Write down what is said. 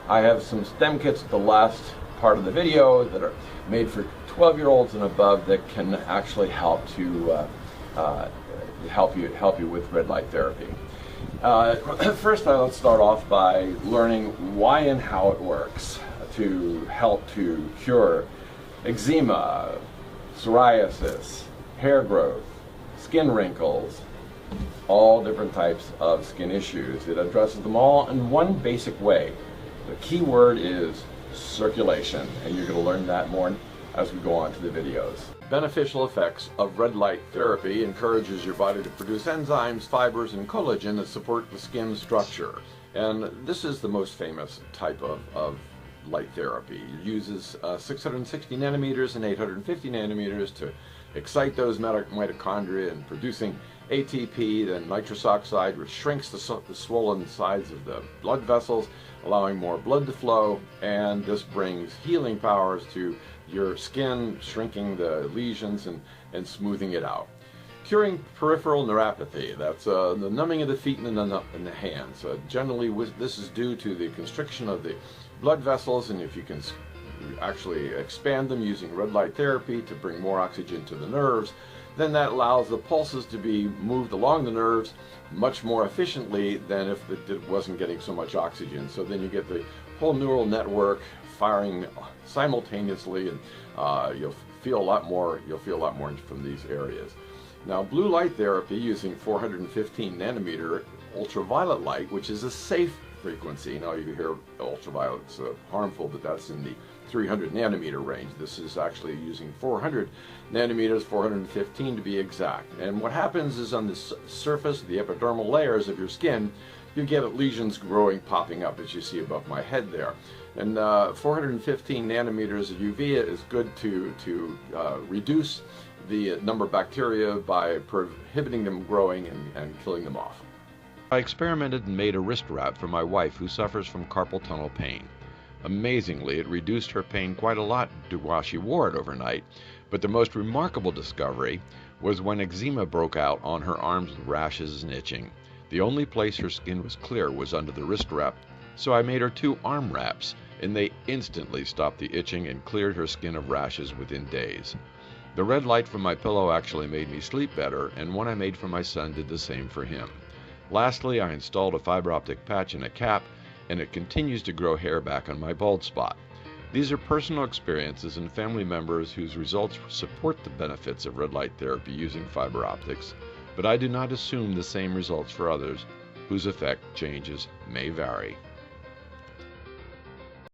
I have some stem kits at the last part of the video that are made for 12-year-olds and above that can actually help to help you with red light therapy. First, let's start off by learning why and how it works to help to cure eczema, psoriasis, hair growth, skin wrinkles, all different types of skin issues. It addresses them all in one basic way. The key word is circulation, and you're going to learn that more as we go on to the videos. Beneficial effects of red light therapy encourages your body to produce enzymes, fibers, and collagen that support the skin structure. And this is the most famous type of light therapy. It uses 660 nanometers and 850 nanometers to excite those mitochondria in producing ATP, then nitrous oxide, which shrinks the swollen sides of the blood vessels, allowing more blood to flow, and this brings healing powers to your skin, shrinking the lesions and smoothing it out. Curing peripheral neuropathy, that's the numbing of the feet and the hands. Generally, this is due to the constriction of the blood vessels, and if you can actually expand them using red light therapy to bring more oxygen to the nerves, then that allows the pulses to be moved along the nerves much more efficiently than if it wasn't getting so much oxygen. So then you get the whole neural network firing simultaneously, and you'll feel a lot more from these areas. Now, blue light therapy using 415 nanometer ultraviolet light, which is a safe frequency. Now you hear ultraviolet's harmful, but that's in the 300 nanometer range. This is actually using 400 nanometers, 415 to be exact. And what happens is on the surface, the epidermal layers of your skin, you get lesions growing, popping up, as you see above my head there. And 415 nanometers of UV is good to reduce the number of bacteria by prohibiting them growing and killing them off. I experimented and made a wrist wrap for my wife who suffers from carpal tunnel pain. Amazingly, it reduced her pain quite a lot while she wore it overnight, but the most remarkable discovery was when eczema broke out on her arms with rashes and itching. The only place her skin was clear was under the wrist wrap, so I made her 2 arm wraps, and they instantly stopped the itching and cleared her skin of rashes within days. The red light from my pillow actually made me sleep better, and one I made for my son did the same for him. Lastly, I installed a fiber optic patch in a cap, and it continues to grow hair back on my bald spot. These are personal experiences and family members whose results support the benefits of red light therapy using fiber optics, but I do not assume the same results for others whose effect changes may vary.